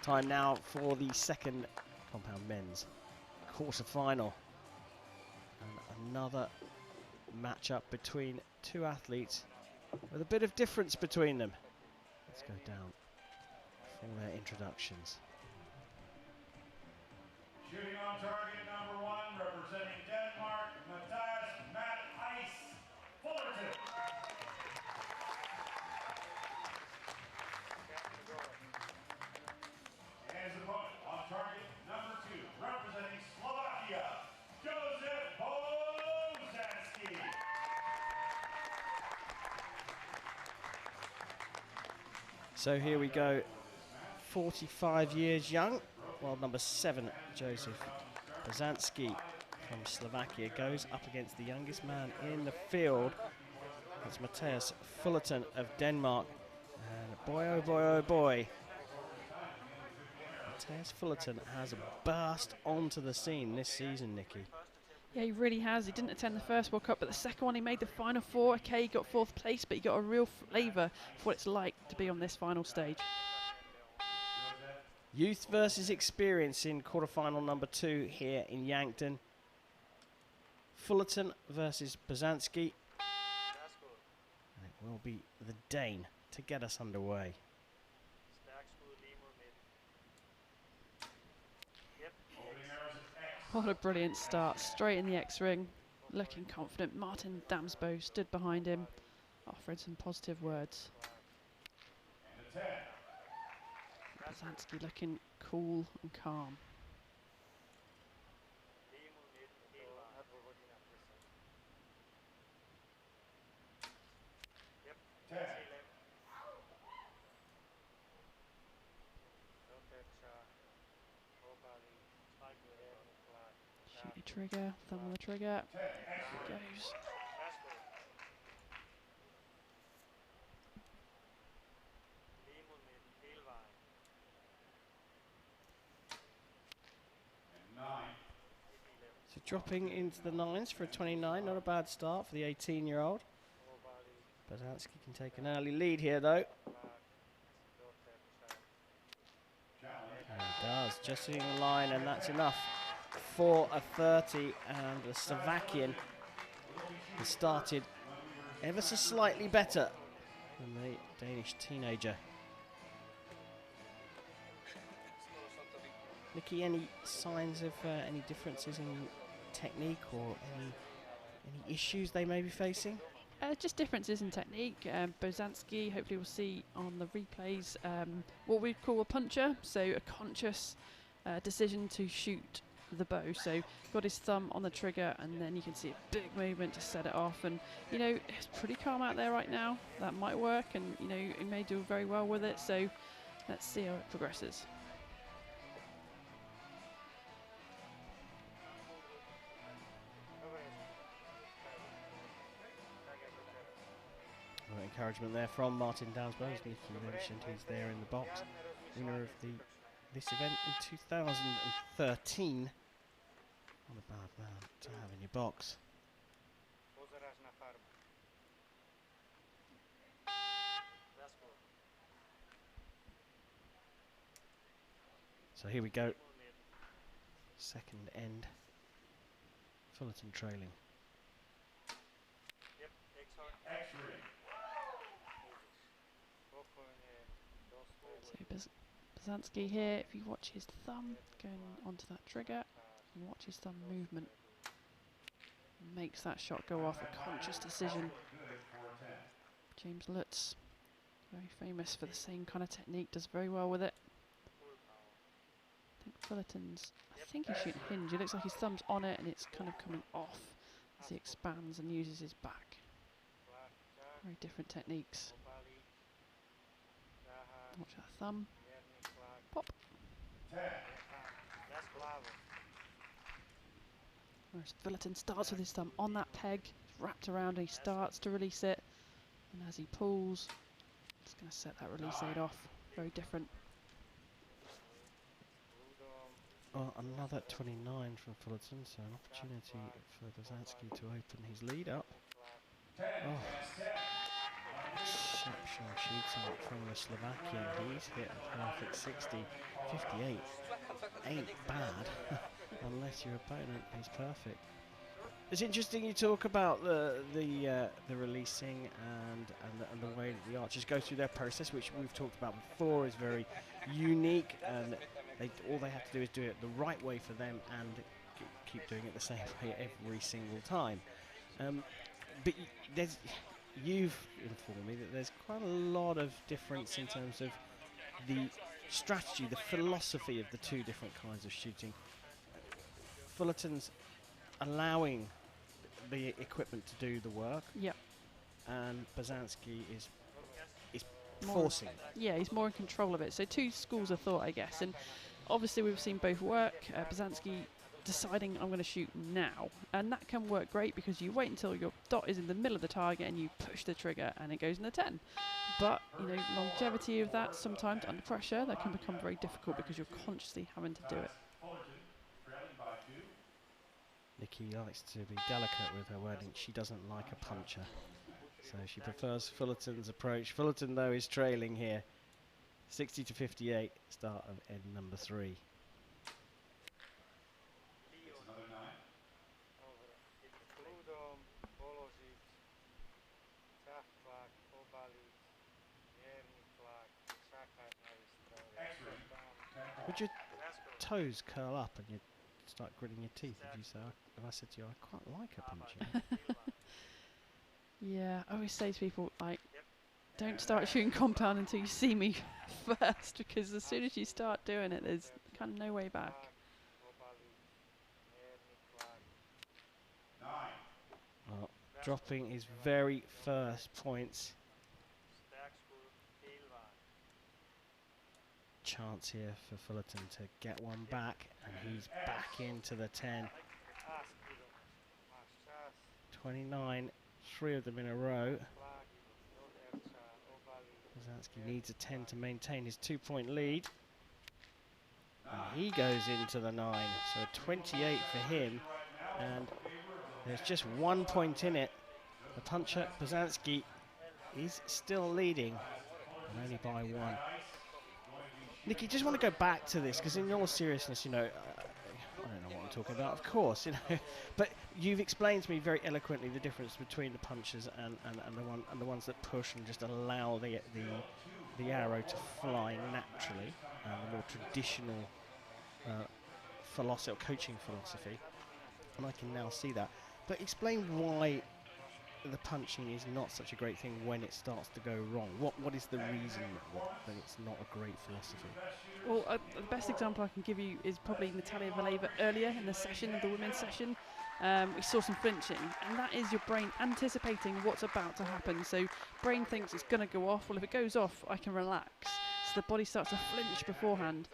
Time now for the second compound men's quarter-final. And another matchup between two athletes with a bit of difference between them. Let's go down for their introductions. Shooting on target number 1, representing Denmark, Mathias Fullerton. And his opponent on target number 2, representing Slovakia, Jozef Bosansky. So here we go, 45 years young. World number 7, Jozef Bosansky from Slovakia, goes up against the youngest man in the field. That's Mathias Fullerton of Denmark. And boy, oh boy, oh boy, Mathias Fullerton has burst onto the scene this season, Nikki. Yeah, he really has. He didn't attend the first World Cup, but the second one he made the final 4. Okay, he got 4th place, but he got a real flavour for what it's like to be on this final stage. Youth versus experience in quarterfinal number 2 here in Yankton. Fullerton versus Bosansky. And it will be the Dane to get us underway. What a brilliant start, straight in the X-ring, looking confident. Martin Damsbo stood behind him, offering some positive words. Bosansky looking cool and calm. Shoot your trigger, thumb on the trigger. There it goes. So dropping into the 9s for a 29, not a bad start for the 18-year-old. Bosansky can take an early lead here though. And he does, just hitting the line, and that's enough for a 30. And the Slovakian has started ever so slightly better than the Danish teenager. Nikki, any signs of any differences in technique or any issues they may be facing? Just differences in technique. Bosansky, hopefully we'll see on the replays, what we call a puncher, so a conscious decision to shoot the bow. So got his thumb on the trigger, and then you can see a big movement to set it off. And you know, it's pretty calm out there right now. That might work, and you know, he may do very well with it. So let's see how it progresses. Encouragement there from Martin Damsbo, as Nikki mentioned. He's there in the box, winner of this event in 2013. Not a bad man to have in your box. So here we go. Second end. Fullerton trailing. Archery. So Bosansky here, if you watch his thumb going onto that trigger, and watch his thumb movement, makes that shot go off, a conscious decision. James Lutz, very famous for the same kind of technique, does very well with it. I think Fullerton's, I think he's shooting hinge. It looks like his thumb's on it and it's kind of coming off as he expands and uses his back. Very different techniques. Watch that thumb. Pop. Whereas Fullerton starts with his thumb on that peg, wrapped around, and he starts to release it. And as he pulls, it's going to set that release aid off. Very different. Well, another 29 from Fullerton, so an opportunity for Bosansky to open his lead up. Oh. exceptional shooting from the Slovakian. He's hit a perfect 60. 58 ain't bad unless your opponent is perfect. It's interesting you talk about the releasing and the way that the archers go through their process, which we've talked about before, is very unique, and all they have to do is do it the right way for them and keep doing it the same way every single time. But you've informed me that there's quite a lot of difference in terms of the strategy, the philosophy of the two different kinds of shooting. Fullerton's allowing the equipment to do the work. Yep. And Bosansky is More forcing. Yeah, he's more in control of it. So two schools of thought, I guess. And obviously we've seen both work. Bosansky deciding I'm going to shoot now. And that can work great because you wait until your dot is in the middle of the target and you push the trigger and it goes in the 10. But, you know, longevity of that, sometimes under pressure, that can become very difficult because you're consciously having to do it. Nikki likes to be delicate with her wording. She doesn't like a puncher. So she prefers Fullerton's approach. Fullerton, though, is trailing here. 60 to 58, start of end number 3. Would your toes curl up and you start gritting your teeth if you say, if I said to you, I quite like a punch? Yeah, I always say to people, like, don't start shooting compound until you see me first, because as soon as you start doing it, there's kind of no way back. Well, dropping his very first points. Chance here for Fullerton to get one back, and he's back into the 10. 29, 3 of them in a row. Bosansky needs a 10 to maintain his 2-point lead. And he goes into the 9, so 28 for him, and there's just 1 point in it. The puncher, Bosansky, is still leading, and only by 1. Nikki, just want to go back to this, because in all seriousness, you know, I don't know what I'm talking about, of course, you know, but you've explained to me very eloquently the difference between the punchers and the ones that push and just allow the arrow to fly naturally, the more traditional philosophy or coaching philosophy, and I can now see that. But explain why the punching is not such a great thing when it starts to go wrong. What is the reason that it's not a great philosophy? Well, the best example I can give you is probably Natalia Valeva earlier in the session, of the women's session. We saw some flinching, and that is your brain anticipating what's about to happen. So brain thinks it's going to go off. Well, if it goes off, I can relax. So the body starts to flinch beforehand.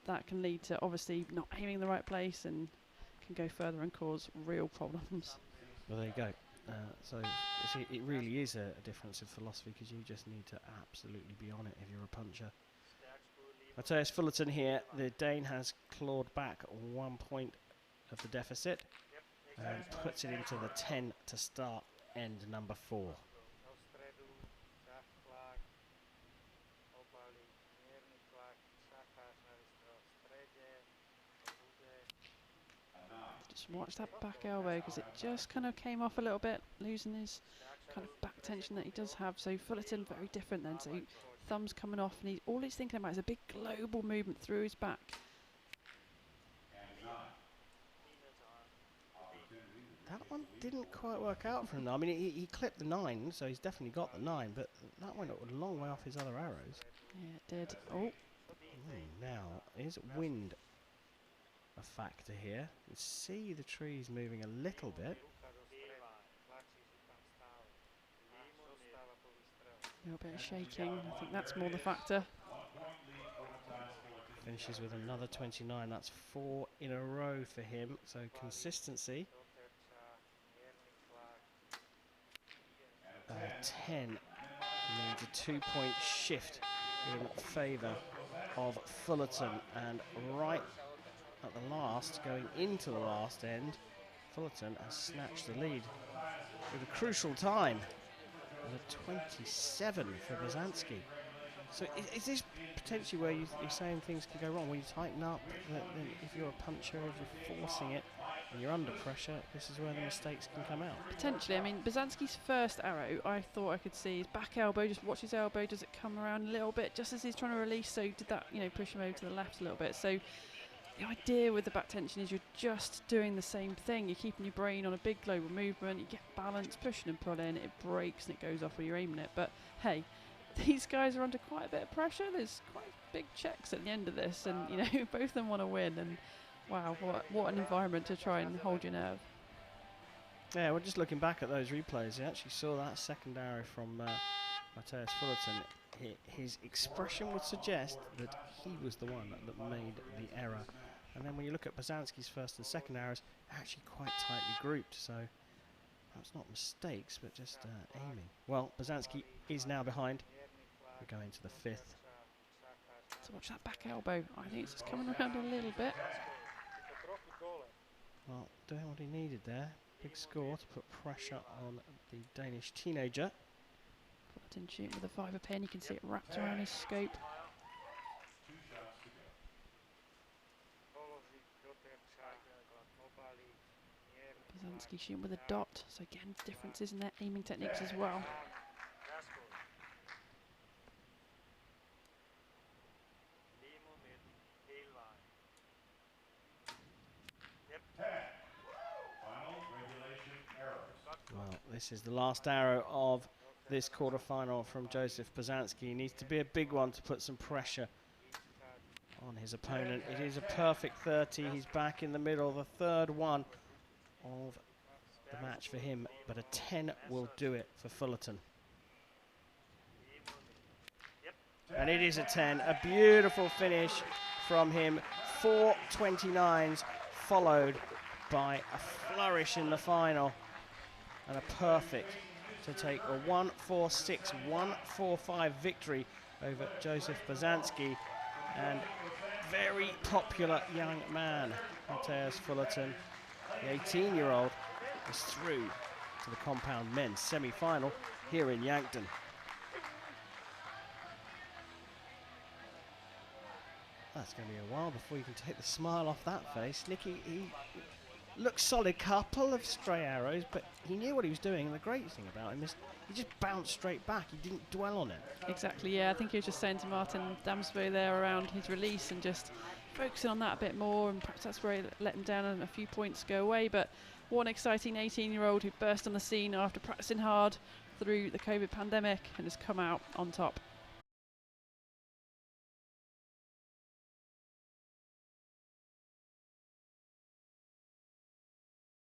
That can lead to obviously not aiming in the right place and can go further and cause real problems. Well, there you go. So it really is a difference of philosophy, because you just need to absolutely be on it if you're a puncher. Mathias Fullerton here, the Dane has clawed back 1 point of the deficit and puts it into the 10 to start end number 4. Just watch that back elbow, because it just kind of came off a little bit, losing his kind of back tension that he does have. So Fullerton very different then. So thumbs coming off, and all he's thinking about is a big global movement through his back. That one didn't quite work out for him though. I mean, he clipped the 9, so he's definitely got the 9, but that went a long way off his other arrows. Yeah, it did. Oh. Now, is wind a factor here? You see the trees moving a little bit. A little bit of shaking. I think that's more the factor. Finishes with another 29. That's 4 in a row for him. So consistency. 10 needs a 2-point shift in favour of Fullerton, and right at the last, going into the last end, Fullerton has snatched the lead with a crucial time. and a 27 for Bosansky. So is this potentially where you're saying things can go wrong? When you tighten up, then if you're a puncher, if you're forcing it, and you're under pressure, this is where the mistakes can come out. Potentially. I mean, Bosansky's first arrow, I thought I could see his back elbow, just watch his elbow, does it come around a little bit just as he's trying to release, so did that, you know, push him over to the left a little bit. So the idea with the back tension is you're just doing the same thing. You're keeping your brain on a big global movement, you get balance, pushing and pulling, it breaks and it goes off when you're aiming it. But hey, these guys are under quite a bit of pressure. There's quite big checks at the end of this, and you know, both of them want to win, and wow, what an environment to try and hold your nerve. Yeah, we're just looking back at those replays. You actually saw that second arrow from Mathias Fullerton. His expression would suggest that he was the one that made the error. And then when you look at Bosansky's first and second arrows, actually quite tightly grouped. So perhaps not mistakes, but just aiming. Well, Bosansky is now behind. We're going to the fifth. So watch that back elbow. I think it's just coming around a little bit. Well, doing what he needed there. Big score to put pressure on the Danish teenager. Fullerton shooting with a 5 pin. You can see it wrapped around his scope. Bosansky shooting with a dot. So again, differences in their aiming techniques as well. Well, this is the last arrow of this quarterfinal from Jozef Bosansky. He needs to be a big one to put some pressure on his opponent. It is a perfect 30. He's back in the middle, the third one of the match for him, but a 10 will do it for Fullerton. And it is a 10, a beautiful finish from him. 4 29s followed by a flourish in the final. And a perfect to take a 1-4-6, 1-4-5 victory over Jozef Bosansky. And very popular young man, Mathias Fullerton, the 18-year-old, is through to the compound men's semi-final here in Yankton. That's going to be a while before you can take the smile off that face. Nicky, he looks solid, couple of stray arrows, but he knew what he was doing, and the great thing about him is he just bounced straight back. He didn't dwell on it. Exactly, yeah. I think he was just saying to Martin Damsbo there around his release and just focusing on that a bit more, and perhaps that's where he let him down and a few points go away. But one exciting 18-year-old who burst on the scene after practicing hard through the COVID pandemic and has come out on top.